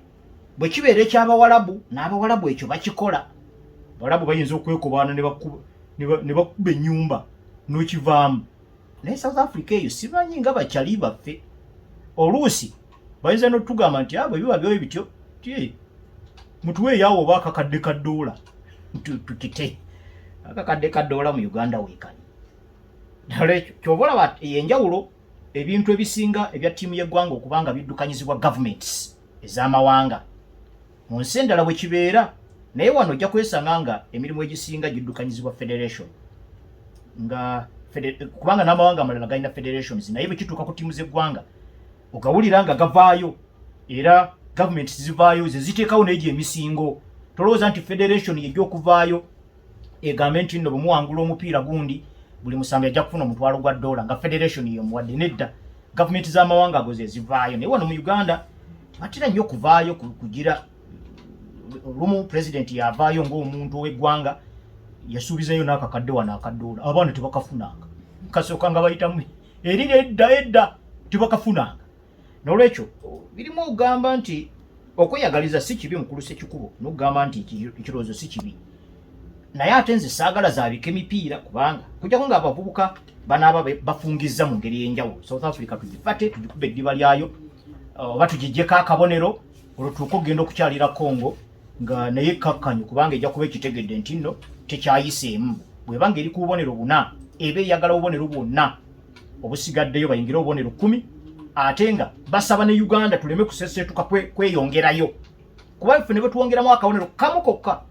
[SPEAKER 1] bwe kibeera eky'Abawarabu n'Abawarabu ekyo bakikola. Abawarabu bayinza okwekobaana ne bakuba ennyumba n'okivaamu naye South Africa eyo simanyi nga bakyali baffe. Oluusi bayinza n'otugamba nti abo biba byoyo bityo mutuweeyo awo oba akakadde ka ddoola tukite akakadde ka ddoola mu Uganda weekali. Nalwekyo ky'oba olaba enjawulo ebintu ebisinga ebya ttiimu y'eggwanga okubanga biddukanyizibwa governments ez'amawanga mu nsi endala bwe kibeera naye wano ojja kwesanga nga emirimu egisinga giddukanyizibwa federation kubanga n'amawanga amalala galina federations naye bwe kituuka ku ttiimu z'eggwanga ogawulira nga gavaayo era governments zivaayo ze ziteekawo n'egyo emisingo. Tolowooza nti federation y'egy'okuvaayo egambe nti nno bwe muwangula omupiira gundi buli musambi ajja kufuna omutwalo gwa ddoola nga federation y'omuwadde. Nedda gavumenti z'amawanga ago ze zivaayo naye wano mu Uganda tebatera nnyo okuvaayo kugira olumu president yavaayo ng'omuntu ow'eggwanga yasuubizayo n'akakadde wano akaddoola abaana tebakafunanga kasooka nga bayitamu eri edda tebakafunanga. N'olwekyo birimu okugamba nti okweyagaliza si kibi mukulu Sekikubo n'okugamba nti ekirowoozo si kibi naye ate nze saagala zaabika emipiira kubanga kujjako ng'abavubuka banaaba bafungizza mu ngeri y'enjawulo. South Africa tugifate tugikuba eddiba lyayo oba tugiggyeko akabonero olwotuuka okugenda okukyalira Congo nga naye kakkanyu kubanga ejja kuba ekitegedde nti nno tekyayiseemu. Bw'ebanga eri ku bubonero 4 eba eyagala obubonero bwonna obusigaddeyo bayingire obubonero 10 ate nga basaba ne Uganda tuleme kusesetuka kweyongerayo kuba ffe ne betuwongeramu akabonero kamu kokka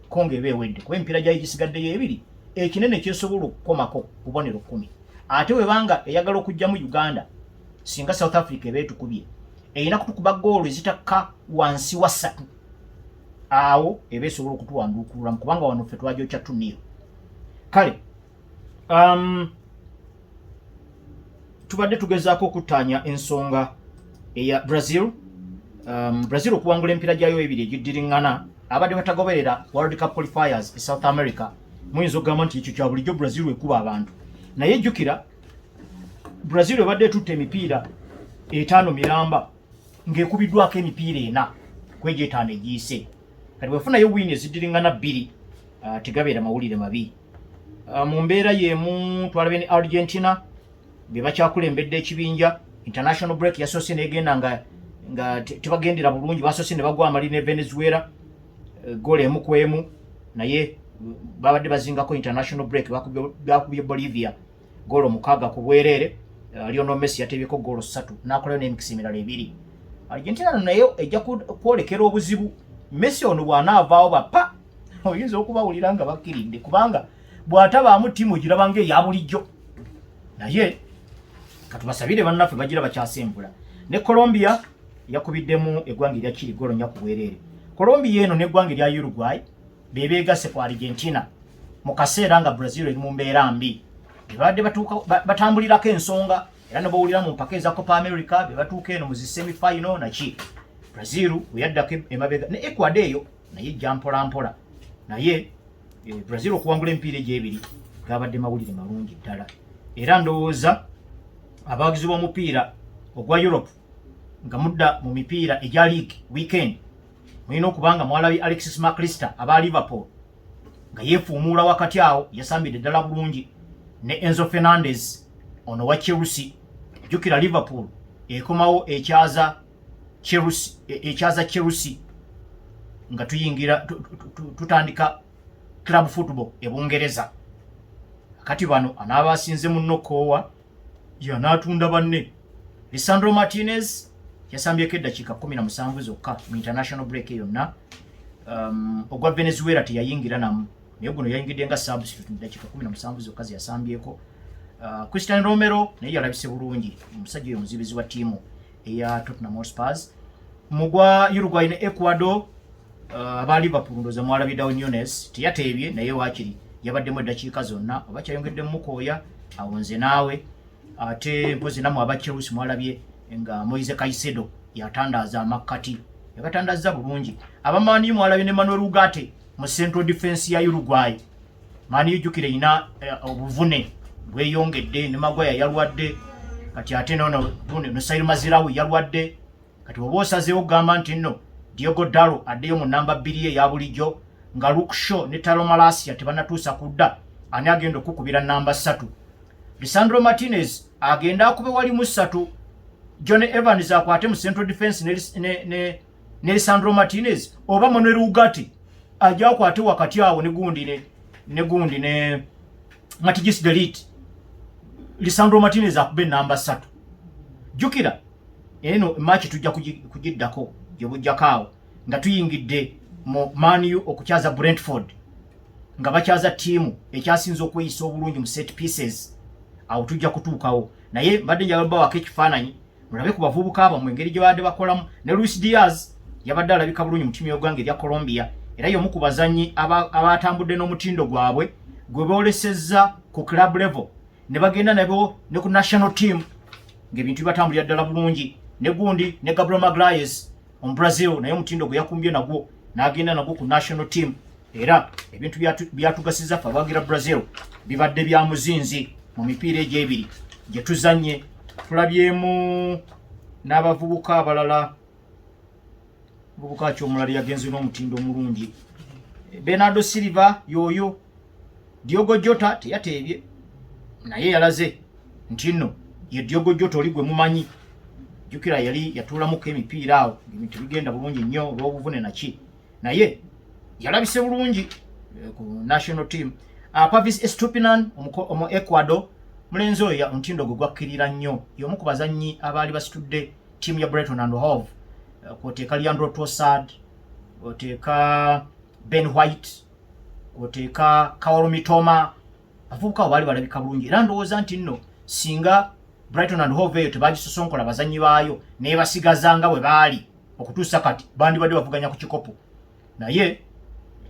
[SPEAKER 1] Kongo eba ewedde kuba empiira gyayo gisigaddeyo ebiri ekinene kyesobola okukomako bubonero 10 ate webanga eyagala okujjamu Uganda singa South Africa eba etukubye erina kutukuba goolo ezitakka wansi wa 3 awo eba esobola okutuwanduukululamu kubanga wano ffe twagyokya tuniro. Kale tubadde tugezaako okutaanya ensonga eya Brazil. Brazil okuwangula empiira gyayo ebiri egiddiriŋŋana abadde batagoberera World Cup qualifiers e South America muyinza okugamba nti ekyo kya bulijjo Brazil ekuba abantu naye ejjukira Brazil ebadde etutte emipiira 5 miramba ng'ekubiddwako emipiira 4 kwegyo 5 egiyise kati bwefunayo wini eziddiriŋŋana 2 tegabeera mawulire mabi. Mu mbeera y'emu twalabe ne Argentina be bakyakulembedde ekibinja international break yasoose negenda nga tebagendera bulungi basoose ne bagwa amali ne Venezuela goal 1-1 naye babadde bazingako international break bakubye Bolivia goal 6 ku bwereere. Lionel Messi yatebyeko goal 3 n'akolayo n'emikisa emirala 2. Argentina nayo ejja kwolekera obuzibu. Messi ono bw'anaavaawo bapa oyinza okubawulira nga bakkiridde kubanga bw'atabaamu ttiimu giraba ng'eya bulijjo naye katubasabire bannaffe bagira bakyasembula. Ne Colombia yakubiddemu eggwanga erya Chile goal 4 ku bwereere. Colombia eno n'eggwanga erya Uruguay bebeegase ku Argentina mu kaseera nga Brazil eri mu mbeera mbi. Bebadde batambulirako ensonga era ne bawulira mu mpaka eza Copa America be batuuka eno mu zi semi-final naki Brazil weyaddako emabega ne Ecuador eyo naye ejja mpolampola naye Brazil okuwangula empiira egy'ebiri gabadde mawulire malungi ddala era ndowooza abawagizi b'omupiira ogwa Europe nga mudda mu mipiira egya league weekend mulina okubanga mwalabi Alexis McAllister aba Liverpool nga yeefuumuula wakati awo yasambidde ddala bulungi ne Enzo Fernandez ono wa Chelsea. Jukira Liverpool ekomawo ekyaza Chelsea nga tuyingira tutandika club football ebungereza kati bano anaaba asinze mu nnokoowa y'anaatunda banne. Lisandro Martinez yasambyeko eddakiika 17 zokka mu international break yonna. Ogwa Venezuela teyayingira namu naye guno yayingidde nga substitute mu ddakiika 17 zokka ze yasambyeko. Christian Romero naye yalabise bulungi, omusajja oyo muzibizi wa ttiimu eya Tottenham Hotspur. Mugwa Uruguay ne Ecuador aba Liverpool ndoza mwalabye Darwin Núñez teyateebye naye waakiri yabaddemu eddakiika zonna oba kyayongeddemu mukooya awonze naawe ate mpozi namwe aba Chelsea mwalabye nga Moise Caicedo yatandaaza amakkati yakatandazza bulungi. Abamanyi mwalabye ne Manuel Ugarte mu central defense ya Uruguay. Mani yujukire ina obuvune bweyongedde ne Magwaya yalwadde kati ate nono no Saïd Maziraoui yalwadde kati obosazeewo gamba nti nno Diogo Dalo addeyo mu namba 2 ya bulijjo nga Luke Shaw ne Taro Malacia tebanatuusa kudda ani agenda okukubira namba 3. Lisandro Martinez agenda akube wali mu 3. John Evans akwate mu central defense ne Lisandro Martinez oba Manuel Ugarte ajja akwate wakati awo ne gundi ne Matthias de Ligt. Lisandro Martinez akube namba 3. Jukira eno match tujja kugiddako yobujjakaawo nga tuyingidde mu Man U okukyaza Brentford nga bakyaza tiimu ekyasinza okweyisa obulungi mu set pieces. Awo tujja kutuukawo naye mbadde njagala bawako ekifaananyi mulabe ku bavubuka abo mu engeri gye badde bakolamu. Ne Luis Diaz yabadde alabika bulungi mu ttiimu y'eggwanga erya Colombia era y'omu ku bazannyi abatambudde n'omutindo gwabwe gwe boolesezza ku club level ne bagenda nabo ne ku national team ng'ebintu bibatambulira ddala bulungi. Ne gundi ne Gabriel Magalhaes mu Brazil naye omutindo gwe yakumbye nagwo n'agenda nagwo ku national team era ebintu byatugasiza ffe abawagira Brazil bibadde bya muzinzi mu mipiira egy'ebiri gye tuzannye. Tulabyemu n'abavubuka abalala muvubuka ky'omulala yagenze n'omutindo omulungi Bernardo Silva yoyo. Diogo Jota teyateebye naye yalaze nti nno ye Diogo Jota oli gwe mumanyi. Jukira yali yatuulamuko emipiira awo ebintu bigenda bulungi nnyo olw'obuvune naki naye yalabise bulungi ku national team. Pavis Estupinan omu Ecuador mulenzi oyo omutindo gwe gwakkirira nnyo y'omu ku bazannyi abaali basitudde ttiimu ya Brighton and Hove. Kwoteeka Leandro Trossard, kwoteeka Ben White, kwoteeka Kaoru Mitoma. Abavubuka abo baali balabika bulungi era ndowooza nti nno singa Brighton and Hove eyo tebagisosonkola bazannyi baayo naye basigazanga bwe baali okutuusa kati bandibadde bavuganya ku kikopo. Naye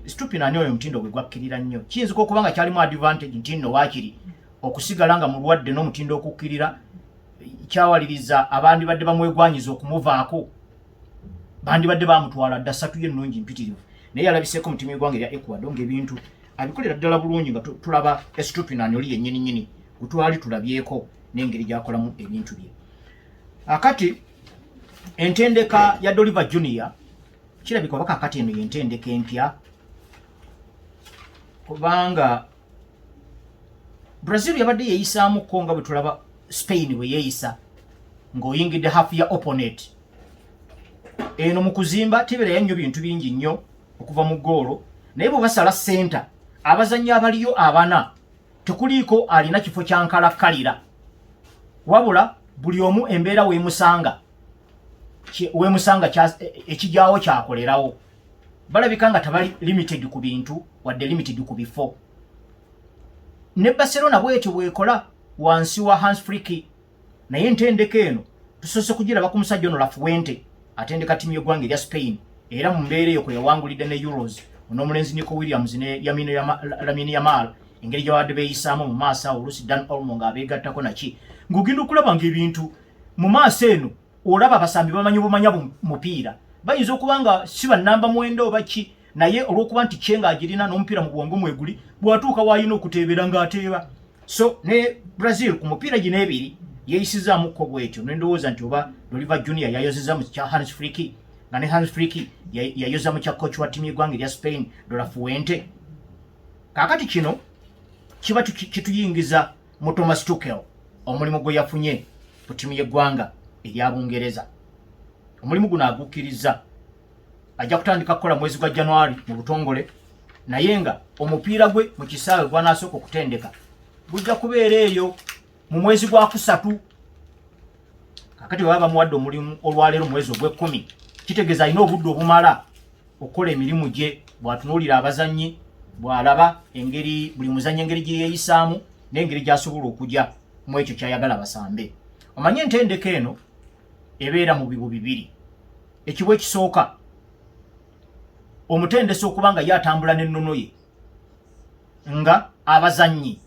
[SPEAKER 1] Stupinani oyo omutindo gwe gwakkirira nnyo. Kiyinzika okuba nga kyalimu advantage nti nno waakiri okusigala nga mulwadde n'omutindo okukkirira kyawaliriza abandi badde bamwegwanyiza okumuvaako bandibadde bamutwala dda 3 y'ennungi mpitirivu naye yalabiseeko mu ttiimu y'eggwanga erya Ecuador ng'ebintu abikolera ddala bulungi nga tulaba Estupinani oli yennyini gwe twali tulabyeko n'engeri gy'akolamu ebintu bye. Akati entendeka ya Doliver Junior kirabika oba kakati eno y'entendeka empya kubanga Brazil yabadde yeeyisaamuko nga bwe tulaba Spain bwe yeeyisa ng'oyingidde half ya opponent. Eno mu kuzimba tebeera nnyo bintu bingi nnyo okuva mu ggoolo naye bwe basala center abazannyi abaliyo abana tekuliiko alina kifo kyankalakkalira wabula buli omu embeera weemusanga ekijaawo kyakolerawo. Balabika nga tabali limited ku bintu wadde limited ku bifo. Ne Barcelona bwetyo bwekola wansi wa Hans Flick naye entendeka eno tusoose kugiraba ku musajja ono Lafuente atendeka ttiimu y'eggwanga erya Spain era mu mbeera eyo kwe yawangulidde ne Euros n'omulenzi Nico Williams ne Lamine Yamal engeri gye babadde beeyisaamu mu maaso awo oluusi Dan Olmo ng'abeegattako naki ng'ogenda okulaba ng'ebintu mu maaso eno olaba abasambi bamanyi obumanya mupiira bayinza okuba nga si bannamba mwenda oba ki naye olw'okuba nti kyenga agirina n'omupiira mu bwongo mweguli bw'atuuka w'alina okuteebera ng'ateeba. So ne Brazil ku mupiira gino ebiri yeeyisizzaamukko bwetyo n'endowooza nti oba Doliver Junior yayozezza mu kya Hans Flick nga ne Hans Flick yayoza mu kya coach wa ttiimu y'eggwanga erya Spain Lafuente. Kaakati kino kiba kituyingiza mu Thomas Tuchel omulimu gwe yafunye ku ttiimu y'eggwanga erya Bungereza. Omulimu guno agukkiriza ajja kutandika kukola mwezi gwa January mu butongole naye nga omupiira gwe mu kisaawe gw'anaasooka okutendeka gujja kubeera eyo mu mwezi gwa kusatu. Kakati bwe baba bamuwadde omulimu olwaleero mu mwezi ogw'ekkumi kitegeeza alina obudde obumala okukola emirimu gye bw'atunuulira abazannyi bw'alaba engeri buli muzannyi engeri gye yeeyisaamu n'engeri gy'asobola okujja mu ekyo kyayagala basambe. Omanye entendeka eno ebeera mu bibu bibiri. Ekibu ekisooka omutendesi okubanga yatambula n'ennono ye nga abazanyi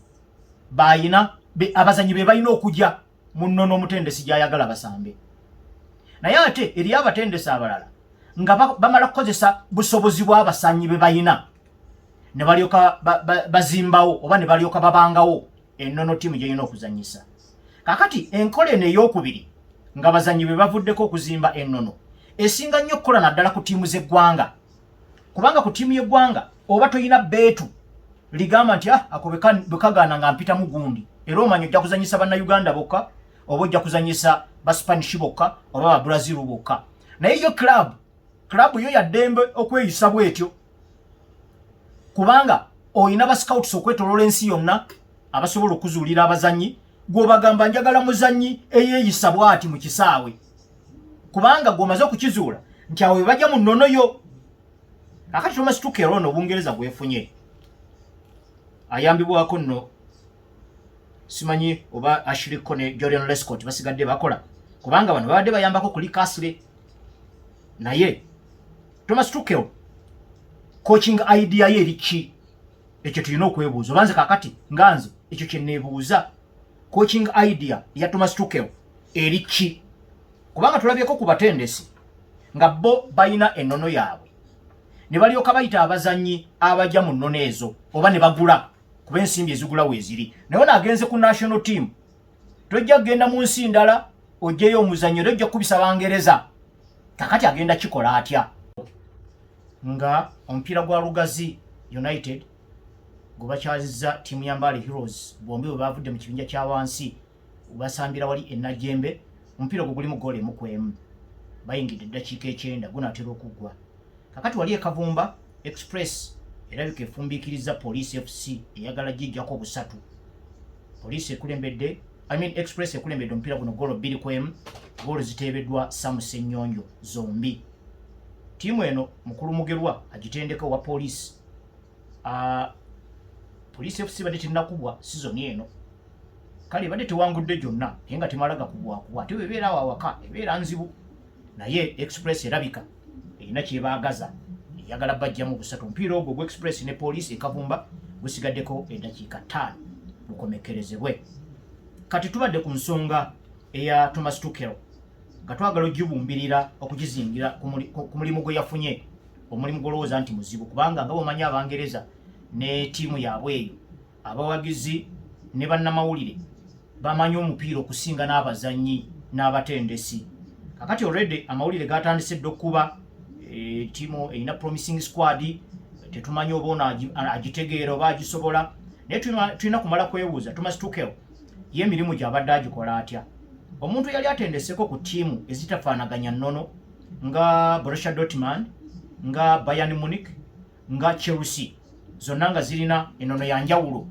[SPEAKER 1] be balina okujja mu nnono omutendesi gy'ayagala basambe. Naye ate eri abatendesi abalala nga bamala kukozesa busobozi bw'abasanyi be balina ne balyoka bazimbawo oba ne balyoka babangawo ennono ttiimu gy'erina okuzanyisa. Kakati enkola eno ey'okubiri nga bazanyi be bavuddeko okuzimba ennono esinga nnyo okukola naddala ku ttiimu z'eggwanga, kubanga ku ttiimu y'eggwanga oba toyina beetu ligamba nti ako bwekagaana nga mpitamu gundi, era omanya ojja kuzanyisa bannayuganda bokka oba ojja kuzanyisa baspanish bokka oba babrazil bokka. Naye yo club yo yaddembe okweyisa bwetyo, kubanga oyina bascouts okwetoloola ensi yonna abasobola okuzuulira abazanyi gw'obagamba njagala muzanyi eyeeyisa bw'ati mu kisaawe, kubanga gw'omaze okukizuula nti awo bajja mu nnono yo. Kakati Thomas Tuchel ono Obungereza bwefunye ayambibwako nno, simanyi oba Ashley Cole, Jordan Lescott basigadde bakola, kubanga bano babadde bayambako ku Newcastle. Naye Thomas Tuchel coaching idea ye eri ki? Ekyo tulina okwebuuza. Obanze kakati nganze ekyo kye neebuuza, coaching idea ya Thomas Tuchel eri ki? Kubanga tulabyeko ku batendesi nga bo balina ennono yaabwe ne balyoka bayita abazanyi abajja mu nnono ezo oba ne bagula kuba ensimbi ezigula weeziri. Naye naagenze ku national team, tojja kugenda mu nsi ndala ojjeyo omuzanyi ojja kukubisa Bangereza. Kakati agenda kikola atya? Nga omupiira gwa Lugazi United gubakyazizza ttiimu ya Mbale Heroes, bombi bwe bavudde mu kibinja kya wansi basambira wali Ennajjembe, omupiira gwo gulimu goal emu ku emu, bayingidde eddakiika 9 gunaatera okuggwa. Kakati wali Kavumba Express erabika efumbiikiriza Police FC eyagala gijjako busatu. Police ekulembedde Express ekulembedde omupiira guno goal 2 ku emu, goal ziteebeddwa Samus Ennyonjo zombi. Ttiimu eno mukulu mugerwa agitendeka wa Police. Police FC badde tennakubwa sizoni eno, kale badde tewangudde gyonna naye nga temalaga kubwakubwa, ate webeera awo awaka ebeera nzibu. Naye Express erabika erina kyebaagaza eyagala bajjamu busatu. Omupiira ogwo gwa Express ne Police Kavumba gusigaddeko eddakiika 5 gukomekerezebwe. Kati tubadde ku nsonga eya Thomas Tuchel nga twagala ogibumbirira okugizingira ku mulimu gwe yafunye, omulimu gw'olowooza nti muzibu, kubanga nga bw'omanyi Abangereza ne ttiimu yaabwe eyo abawagizi ne bannamawulire bamanyi omupiira okusinga n'abazanyi n'abatendesi. Kakati already amawulire gatandise dde okuba ttiimu erina promising squad, tetumanyi oba ono agitegeera oba agisobola, naye tulina kumala kwebuuza Thomas Tuchel ye emirimu gy'abadde agikola atya. Omuntu yali atendeseko ku ttiimu ezitafaanaganya nnono nga Borussia Dortmund, nga Bayern Munich, nga Chelsea, zonna nga zirina ennono ya njawulo.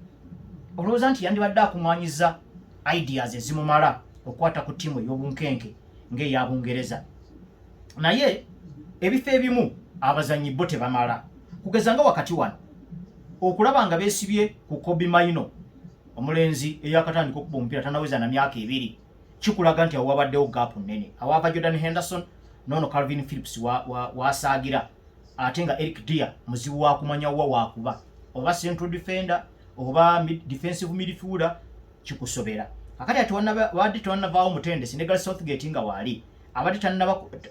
[SPEAKER 1] Olowooza nti yandibadde akuŋŋaanyiza ideas ezimumala okukwata ku ttiimu ey'obunkenke ng'eya Bungereza. Naye ebifo ebimu abazanyi bo tebamala, kugeza nga wakati wano okulaba nga beesibye ku Kobe Maino, omulenzi eyakatandika okuba omupiira tanaweza na myaka 2, kikulaga nti awo wabaddewo gaapu nnene. Awaava Jordan Henderson n'ono Calvin Phillips wasaagira, ate nga Eric Dier muzibu wa kumanya wa waakuba, oba central defender oba defensive midfielder kikusobera. Kakati ati wadde tewannavaawo mutendesi ne Gareth Southgate nga waali abadde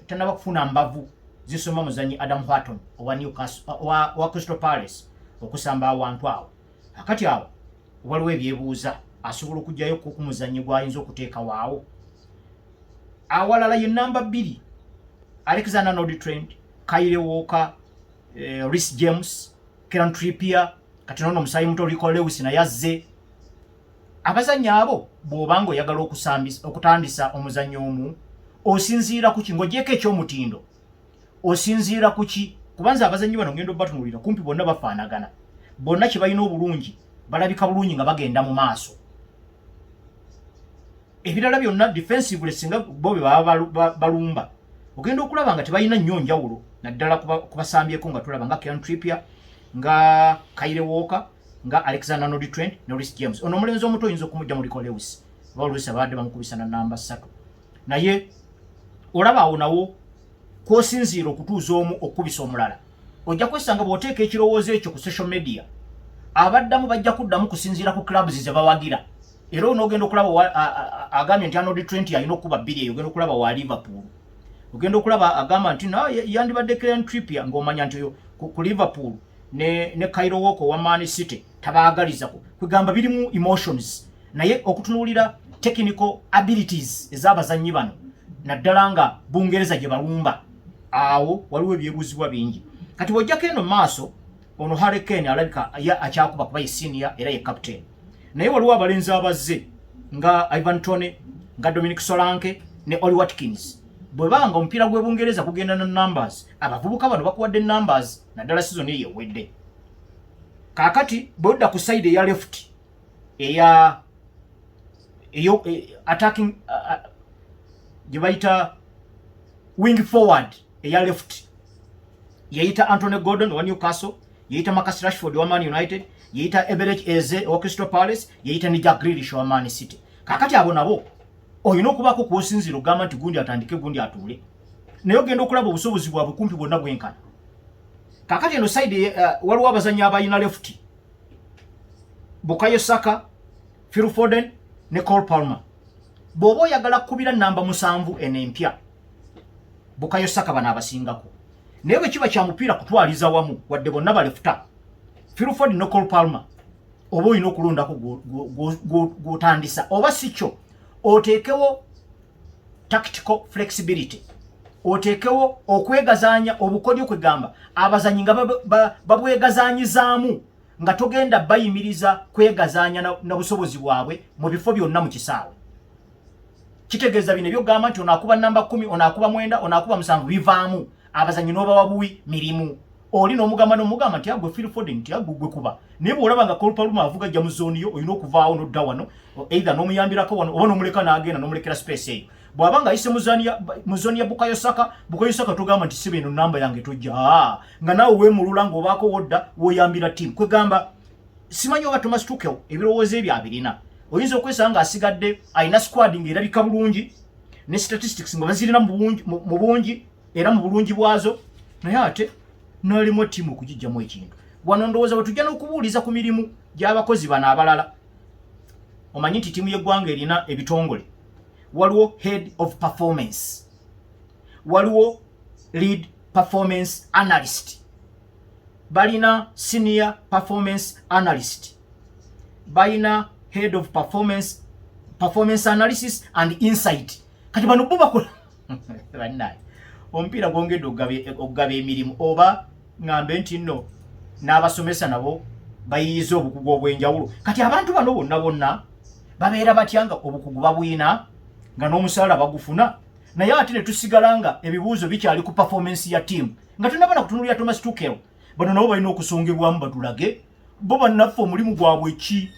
[SPEAKER 1] tannaba kufuna mbavu zisoma muzanyi Adam Wharton owa Crystal Palace okusamba awantu awo. Kakati awo waliwo ebyebuuza, asobola okujjayo ku muzanyi gw'ayinza okuteeka waawo. Awalala ye namba 2 Alexander-Arnold Trent, Kyle Walker, Reece James, Kieran Trippier, kati nono omusaayi muto Rico Lewis naye azze. Abazanyi abo bw'obanga oyagala okutandisa omuzannyo omu osinziira ku ki? Ng'ogyeko ekyomutindo osinziira ku ki? Kubanza abazanyi bano ngendo batunuulira kumpi bonna bafaanagana, bonna kye balina obulungi balabika bulungi nga bagenda mu maaso. Ebirala byonna defensively singa bo be baba balumba ogenda okulaba nga tebalina nnyo njawulo, naddala kubasambyeko nga tulaba nga Kieran Trippier, nga Kyle Walker, nga Alexander-Arnold Trent ne Reece James. Ono omulenzi omuto oyinza okumujja mu Rico Lewis oluusi abadde bamukubisana namba 3 naye olaba awo nawo kwosinziira okutuuza omu okubisa omulala ojja kwesanga bw'oteeka ekirowoozo ekyo ku social media abaddamu bajja kuddamu kusinziira ku clubs ze bawagira era onoogenda okulaba agambye nti Arnold Trent alina okuba 2 eyo ogenda okulaba wa Liverpool ogenda okulaba agamba nti yandibadde Kieran Trippier ng'omanya nti ku Liverpool ne Kyle Walker wa Man City tabaagaliza kwegamba birimu emotions naye okutunuulira technical abilities ez'abazannyi bano naddala nga Bungereza gye balumba awo waliwo ebyebuuzibwa bingi kati bw'ojjako eno maaso ono Harry Kane alabika akyakuba kuba ye senior era ye captain naye waliwo abalenzi abazze nga Ivan Toney nga Dominic Solanke ne Oli Watkins bwe banga omupiira gw'Ebungereza kugenda na numbers abavubuka bano bakuwadde numbers naddala season eyo ewedde kaakati bwodda ku side eya left eyo attacking gye bayita wing forward eya left yeyita Anthony Gordon wa Newcastle yeyita Marcus Rashford wa Man United yeyita Eberechi Eze wa Crystal Palace yeyita ne Jack Grealish wa Man City kakati abo nabo oyina okubaako kwosinziira ogamba nti gundi atandike gundi atuule naye ogenda okulaba obusobozi bwabwe kumpi bwonna bwenkana kakati eno side waliwo abazannyi abayina left Bukayo Saka Phil Foden ne Cole Palmer bw'oba oyagala kukubira namba 7 enempya Bukayo Saka bano abasingako naye bwe kiba kya mupiira kutwaliza wamu wadde bonna balefuta Phil Foden ne Cole Palmer oba oyina okulondako gw'otandisa oba si kyo oteekewo tactical flexibility oteekewo okwegazaanya obukodyo kwegamba abazanyi nga babwegazaanyizaamu nga togenda bayimiriza kwegazaanya na busobozi bwabwe mu bifo byonna mu kisaawe kitegeeza bino ebyogamba nti onaakuba namba 10 onaakuba 9 onaakuba 7 bivaamu abazanyi n'obawa buwi mirimu oli n'omugamba nti agwe Phil Foden nti agwe gwe kuba naye bw'olaba nga Cole Palmer avuga ajja mu zooni yo olina okuvaawo n'odda wano either n'omuyambirako wano oba n'omuleka n'agenda n'omulekera space eyo bw'aba nga ayise mu zooni ya Bukayo Saka togamba nti si bino namba yange tojja nga naawe weemulula ng'obaako wodda woyambira ttiimu kwegamba simanyi oba Thomas Tuchel ebirowoozo ebyo abirina oyinza okwesanga nga asigadde alina squad ng'erabika bulungi ne statistics nga bazirina mu bungi era mu bulungi bwazo naye ate n'alimu ttiimu okugijjamu ekintu wano ndowooza bwe tujja n'okubuuliza ku mirimu gy'abakozi bano abalala omanyi nti ttiimu y'eggwanga erina ebitongole waliwo head of performance waliwo lead performance analyst balina senior performance analyst balina head of performance analysis and insight kati bano bo bakola bannaye omupiira gwongedde okugaba emirimu oba ngambe nti nno n'abasomesa nabo bayiyiza obukugu obw'enjawulo kati abantu bano bonna babeera batya nga obukugu babwina nga n'omusaala bagufuna naye ate ne tusigala nga ebibuuzo bikyali ku performance ya ttiimu nga tunabana kutunulira Thomas Tuchel bano nabo balina okusongebwamu batulage bo bannaffe omulimu gwabwe ki